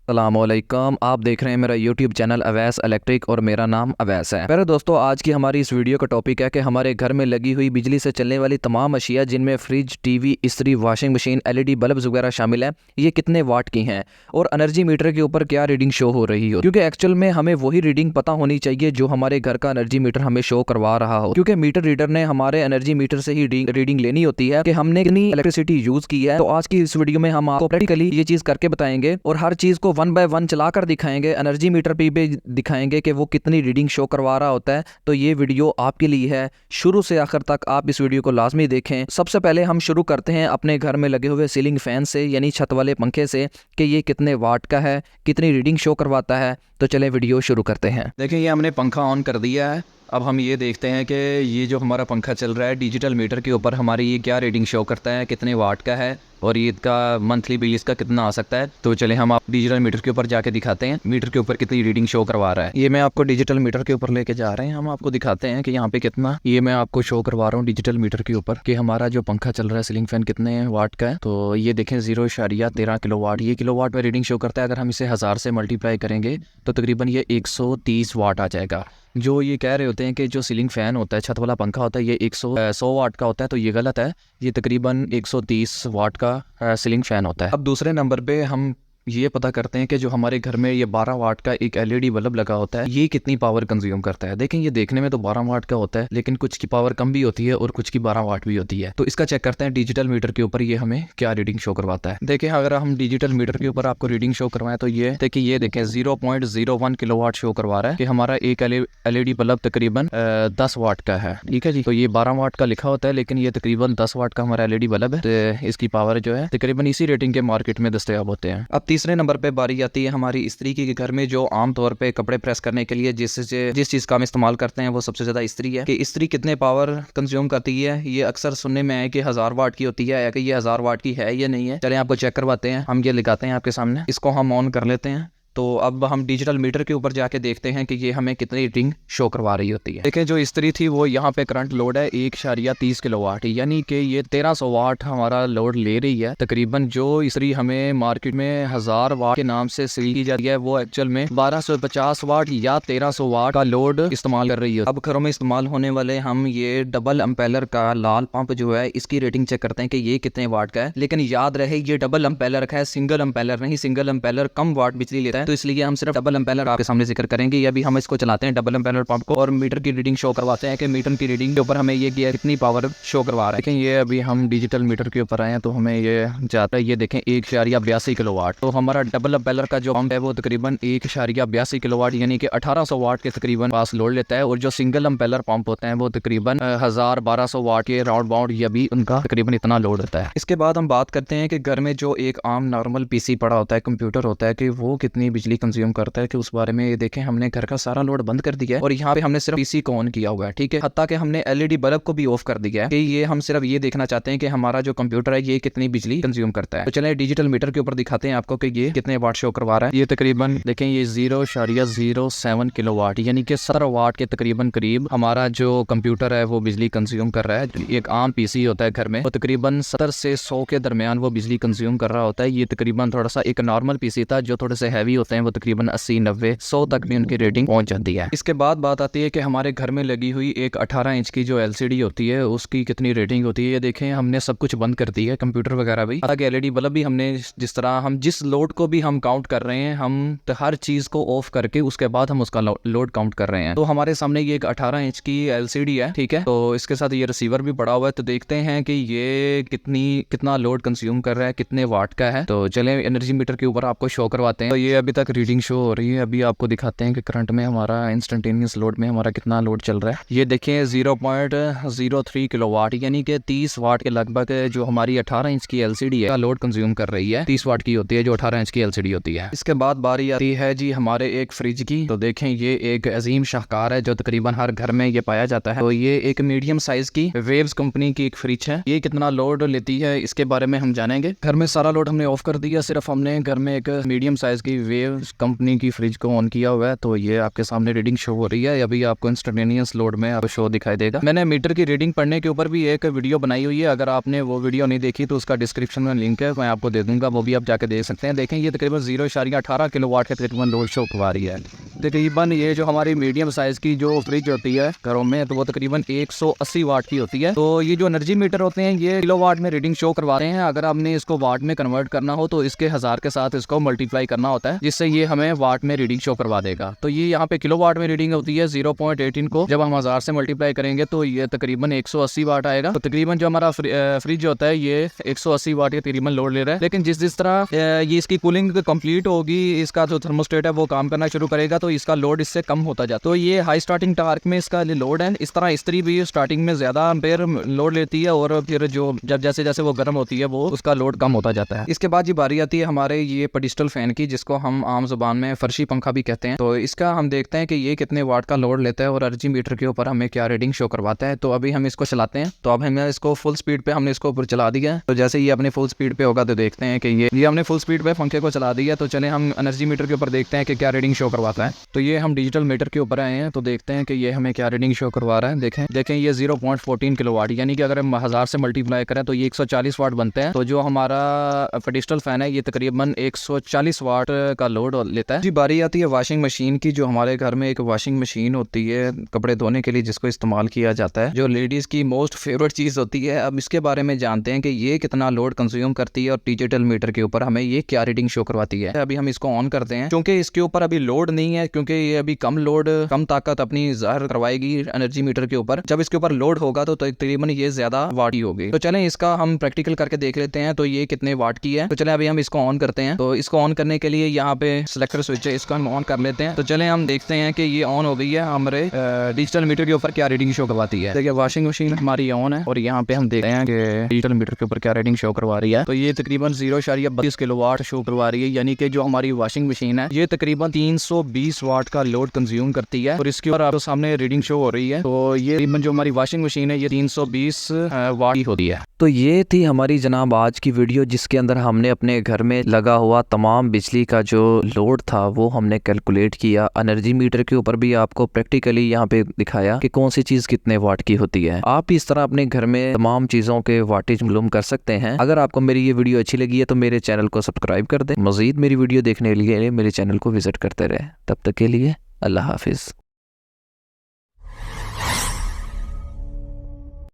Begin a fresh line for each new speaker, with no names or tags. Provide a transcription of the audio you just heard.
अस्सलामुअलैकुम। आप देख रहे हैं मेरा यूट्यूब चैनल अवैस इलेक्ट्रिक और मेरा नाम अवैस है। प्यारे दोस्तों, आज की हमारी इस वीडियो का टॉपिक है कि हमारे घर में लगी हुई बिजली से चलने वाली तमाम अशिया जिनमें फ्रिज, टीवी, इस्त्री, वॉशिंग मशीन, एलईडी बल्ब वगैरह शामिल है, ये कितने वाट की हैं और एनर्जी मीटर के ऊपर क्या रीडिंग शो हो रही हो। क्योंकि एक्चुअल में हमें वही रीडिंग पता होनी चाहिए जो हमारे घर का एनर्जी मीटर हमें शो करवा रहा हो। क्योंकि मीटर रीडर ने हमारे एनर्जी मीटर से ही रीडिंग लेनी होती है कि हमने कितनी इलेक्ट्रिसिटी यूज की है। तो आज की इस वीडियो में हम आपको प्रैक्टिकली ये चीज करके बताएंगे और हर चीज को 1 बाय 1 चलाकर दिखाएंगे, एनर्जी मीटर पे भी दिखाएंगे कि वो कितनी रीडिंग शो करवा रहा होता है। तो ये वीडियो आपके लिए है, शुरू से आखिर तक आप इस वीडियो को लाजमी देखें। सबसे पहले हम शुरू करते हैं अपने घर में लगे हुए सीलिंग फैन से, यानी छत वाले पंखे से, कि ये कितने वाट का है, कितनी रीडिंग शो करवाता है। तो चलें वीडियो शुरू करते हैं। देखिए, ये हमने पंखा ऑन कर दिया है। अब हम ये देखते हैं कि ये जो हमारा पंखा चल रहा है डिजिटल मीटर के ऊपर हमारी ये क्या रीडिंग शो करता है, कितने वाट का है और ये इसका मंथली बिल इसका कितना आ सकता है। तो चले हम आप डिजिटल मीटर के ऊपर जाके दिखाते हैं मीटर के ऊपर कितनी रीडिंग शो करवा रहा है। ये मैं आपको डिजिटल मीटर के ऊपर लेके जा रहे हैं, हम आपको दिखाते हैं कि यहाँ पे कितना ये मैं आपको शो करवा रहा हूँ डिजिटल मीटर के ऊपर कि हमारा जो पंखा चल रहा है सीलिंग फैन कितने वाट का है। तो ये देखें 0.13 किलोवाट, ये किलोवाट में रीडिंग शो करता है। अगर हम इसे 1000 से मल्टीप्लाई करेंगे तो तकरीबन ये 130 वाट आ जाएगा। जो ये कह रहे होते हैं कि जो सीलिंग फैन होता है, छत वाला पंखा होता है, ये 100 वाट का होता है, तो ये गलत है। ये तकरीबन 130 वाट का सीलिंग फैन होता है। अब दूसरे नंबर पे हम ये पता करते हैं कि जो हमारे घर में ये 12 वाट का एक एलईडी बल्ब लगा होता है, ये कितनी पावर कंज्यूम करता है। देखें, ये देखने में तो 12 वाट का होता है, लेकिन कुछ की पावर कम भी होती है और कुछ की 12 वाट भी होती है। तो इसका चेक करते हैं डिजिटल मीटर के ऊपर ये हमें क्या रीडिंग शो करवाता है। देखें, अगर हम डिजिटल मीटर के ऊपर आपको रीडिंग शो करवाएं तो ये देखिए, ये देखें 0.01 किलोवाट शो करवा रहा है कि हमारा एक एलईडी बल्ब तकरीबन 10 वाट का है। ठीक है जी। तो ये 12 वाट का लिखा होता है, लेकिन ये तकरीबन 10 वाट का हमारा एलईडी बल्ब है। तो इसकी पावर जो है तकरीबन इसी रेटिंग के मार्केट में दस्तयाब होते हैं। अब तीसरे नंबर पे बारी आती है हमारी इस्त्री की। घर में जो आमतौर पे कपड़े प्रेस करने के लिए जिस चीज का हम इस्तेमाल करते हैं वो सबसे ज्यादा इस्त्री है। कि इस्त्री कितने पावर कंज्यूम करती है। ये अक्सर सुनने में है कि 1000 वाट की होती है, कि ये 1000 वाट की है या नहीं है। चलें आपको चेक करवाते हैं। हम ये लगाते हैं आपके सामने, इसको हम ऑन कर लेते हैं। तो अब हम डिजिटल मीटर के ऊपर जाके देखते हैं कि ये हमें कितनी रीडिंग शो करवा रही होती है। देखें, जो इस्त्री थी वो यहाँ पे करंट लोड है 1.30 किलोवाट, यानी कि ये 1300 वाट हमारा लोड ले रही है। तकरीबन जो इस्त्री हमें मार्केट में 1000 वाट के नाम से सेल की जाती है वो एक्चुअल में 1250 वाट या 1300 वाट का लोड इस्तेमाल कर रही है। अब घरों में इस्तेमाल होने वाले हम ये डबल एम्पेलर का लाल पंप जो है, इसकी रेटिंग चेक करते हैं कि ये कितने वाट का है। लेकिन याद रहे, ये डबल एम्पेलर का है, सिंगल एम्पेलर नहीं। सिंगल एम्पेलर कम वाट बिजली लेता है, तो इसलिए हम सिर्फ डबल एम्पेलर आपके सामने जिक्र करेंगे। ये अभी हम इसको चलाते हैं डबल एम्पेलर पंप को और मीटर की रीडिंग शो करवाते हैं कि मीटर की रीडिंग के ऊपर हमें ये कितनी पावर शो करवा रहा है। लेकिन ये अभी हम डिजिटल मीटर के ऊपर आए हैं तो हमें ये जाता है, ये देखें 1.82 किलोवाट। तो हमारा डबल एम्पेलर का जो पंप है वो तकरीबन 1.82 किलोवाट यानी कि 1800 वाट के तकरीबन पास लोड लेता है। और जो सिंगल एम्पेलर पंप होते हैं वो तकरीबन 1000-1200 वाट के राउंड बाउंड ये भी उनका तकरीबन इतना लोड होता है। इसके बाद हम बात करते हैं कि घर में जो एक आम नॉर्मल पीसी पड़ा होता है, कंप्यूटर होता है, कि वो कितनी बिजली कंज्यूम करता है। कि उस बारे में ये देखें, हमने घर का सारा लोड बंद कर दिया है और यहाँ पे हमने सिर्फ पीसी को ऑन किया हुआ है। ठीक है, हत्ता कि हमने एलईडी बल्ब को भी ऑफ कर दिया है कि ये हम सिर्फ ये देखना चाहते हैं कि हमारा जो कंप्यूटर है ये कितनी बिजली कंज्यूम करता है। तो चलें डिजिटल मीटर के ऊपर दिखाते हैं आपको कि ये कितने वाट शो करवा रहा है। ये तकरीबन देखें, ये 0.07 किलोवाट यानी कि 17 वाट के तकरीबन करीब हमारा जो कंप्यूटर है वो बिजली कंज्यूम कर रहा है। एक आम पीसी होता है घर में, वो तकरीबन 70 से 100 के दरमियान वो बिजली कंज्यूम कर रहा होता है। ये तकरीबन थोड़ा सा एक नॉर्मल पीसी था, जो थोड़े से हैवी होते हैं वो तकरीबन 80-90-100 तक भी उनकी रेटिंग पहुंच जाती है। इसके बाद बात आती है कि हमारे घर में लगी हुई एक 18 इंच की जो एलसीडी होती है उसकी कितनी रेटिंग होती है। ये देखें, हमने सब कुछ बंद कर दिया है, कंप्यूटर वगैरह भी, हालांकि एलईडी बल्ब भी हमने, जिस तरह हम जिस लोड को भी हम काउंट कर रहे हैं, हम तो हर चीज को ऑफ करके उसके बाद हम उसका लोड काउंट कर रहे हैं। तो हमारे सामने ये एक 18 इंच की एलसीडी है। ठीक है, तो इसके साथ ये रिसीवर भी पड़ा हुआ है। तो देखते हैं कि ये कितना लोड कंज्यूम कर रहा है, कितने वाट का है। तो चलें एनर्जी मीटर के ऊपर आपको शो करवाते हैं। तो ये अभी तक रीडिंग शो हो रही है। अभी आपको दिखाते हैं कि करंट में हमारा इंस्टेंटेनियस लोड में हमारा कितना लोड चल रहा है। ये देखिए 0.03 किलोवाट यानी कि 30 वाट के लगभग जो हमारी 18 इंच की एलसीडी है का लोड कंज्यूम कर रही है। 30 वाट की होती है जो 18 इंच की एलसीडी होती है। इसके बाद बारी आती है जी हमारे एक फ्रिज की। तो देखें, ये एक अजीम शाहकार है जो तकरीबन हर घर में ये पाया जाता है। तो ये एक मीडियम साइज की वेव्स कंपनी की एक फ्रिज है। ये कितना लोड लेती है इसके बारे में हम जानेंगे। घर में सारा लोड हमने ऑफ कर दिया, सिर्फ हमने घर में एक मीडियम साइज की वेव कंपनी की फ्रिज को ऑन किया हुआ है, तो ये आपके सामने रीडिंग शो हो रही है। अभी आपको इंस्टेंटेनियस लोड में आपको शो दिखाई देगा। मैंने मीटर की रीडिंग पढ़ने के ऊपर भी एक वीडियो बनाई हुई है, अगर आपने वो वीडियो नहीं देखी तो उसका डिस्क्रिप्शन में लिंक है, मैं आपको दे दूंगा, वो भी आप जाके देख सकते हैं। देखें ये तकरीबन 0.18 किलोवाट के तकरीबन लोड शो करवा रही है। तकरीबन ये जो हमारी मीडियम साइज़ की जो फ्रिज होती है घरों में, तो वो तकरीबन 180 वाट की होती है। तो ये जो एनर्जी मीटर होते हैं ये किलोवाट में रीडिंग शो करवा रहे हैं। अगर आपने इसको वाट में कन्वर्ट करना हो तो इसके 1000 के साथ इसको मल्टीप्लाई करना होता है, जिससे ये हमें वाट में रीडिंग शो करवा देगा। तो ये यहाँ पे किलोवाट में रीडिंग होती है 0.18 को जब हम 1000 से मल्टीप्लाई करेंगे तो ये तकरीबन 180 वाट आएगा। तो तकरीबन जो हमारा फ्रिज होता है ये 180 वाट के तकरीबन लोड ले रहा है। लेकिन जिस तरह ये इसकी कूलिंग कंप्लीट होगी, इसका जो थर्मोस्टेट है वो काम करना शुरू करेगा, तो इसका लोड इससे कम होता जाता है। तो ये हाई स्टार्टिंग टार्क में इसका लोड है। इस तरह इस्त्री भी स्टार्टिंग में ज्यादा एम्पेयर लोड लेती है और फिर जो जब जैसे जैसे वो गर्म होती है वो उसका लोड कम होता जाता है। इसके बाद ये बारी आती है हमारे ये पेडिस्टल फैन की, जिसको हम आम जुबान में फर्शी पंखा भी कहते हैं। तो इसका हम देखते हैं कि ये कितने वाट का लोड लेता है और एनर्जी मीटर के ऊपर हमें क्या रीडिंग शो करवाता है। तो अभी हम इसको चलाते हैं। तो अब हमें इसको फुल स्पीड पे हमने इसको ऊपर चला दिया है। तो जैसे ये अपने फुल स्पीड पे होगा तो देखते हैं कि ये हमने फुल स्पीड पे पंखे को चला दिया। तो चले हम एनर्जी मीटर के ऊपर देखते हैं कि क्या रीडिंग शो करवाता है। तो ये हम डिजिटल मीटर के ऊपर आए हैं, तो देखते हैं कि ये हमें क्या रीडिंग शो करवा रहा है। देखें ये 0.14 किलोवाट, यानी कि अगर हम 1000 से मल्टीप्लाई करें तो ये 140 वाट बनते हैं। तो जो हमारा पेडिस्टल फैन है ये तकरीबन 140 वाट का लोड लेता है। जी बारी आती है वॉशिंग मशीन की। जो हमारे घर में एक वॉशिंग मशीन होती है कपड़े धोने के लिए, जिसको इस्तेमाल किया जाता है, जो लेडीज की मोस्ट फेवरेट चीज होती है। अब इसके बारे में जानते हैं कि ये कितना लोड कंज्यूम करती है और डिजिटल मीटर के ऊपर हमें ये क्या रीडिंग शो करवाती है। अभी हम इसको ऑन करते हैं, क्योंकि इसके ऊपर अभी लोड नहीं है, क्योंकि ये अभी कम ताकत अपनी जाहिर करवाएगी एनर्जी मीटर के ऊपर। जब इसके ऊपर लोड होगा तो तकरीबन ये ज्यादा वाट ही होगी। तो चलें इसका हम प्रैक्टिकल करके देख लेते हैं, तो ये कितने वाट की है। तो चलें अभी हम इसको ऑन करते हैं। तो इसको ऑन करने के लिए यहाँ पे सिलेक्टर स्विच है, इसको हम ऑन कर लेते हैं। तो चलें हम देखते हैं कि ये ऑन हो गई है, हमारे डिजिटल मीटर के ऊपर क्या रीडिंग शो करवाती है। देखिए वॉशिंग मशीन हमारी ऑन है और यहाँ पे हम देखते हैं कि डिजिटल मीटर के ऊपर क्या रीडिंग शो करवा रही है। तो ये तकरीबन 0.32 किलोवाट शो करवा रही है, यानी कि जो हमारी वॉशिंग मशीन है ये तकरीबन 320 वाट का लोड कंज्यूम करती है। और इसके ऊपर आपको सामने रीडिंग शो हो रही है। तो ये जो हमारी वॉशिंग मशीन है ये 320 वाट की होती है। तो ये थी हमारी जनाब आज की वीडियो, जिसके अंदर हमने अपने घर में लगा हुआ तमाम बिजली का जो लोड था वो हमने कैलकुलेट किया। एनर्जी मीटर के ऊपर भी आपको प्रैक्टिकली यहाँ पे दिखाया कि कौन सी चीज कितने वाट की होती है। आप भी इस तरह अपने घर में तमाम चीजों के वाटेज मालूम कर सकते हैं। अगर आपको मेरी ये वीडियो अच्छी लगी है तो मेरे चैनल को सब्सक्राइब कर दें। मजीद मेरी वीडियो देखने के लिए मेरे चैनल को विजिट करते रहे। तब तक के लिए अल्लाह हाफिज।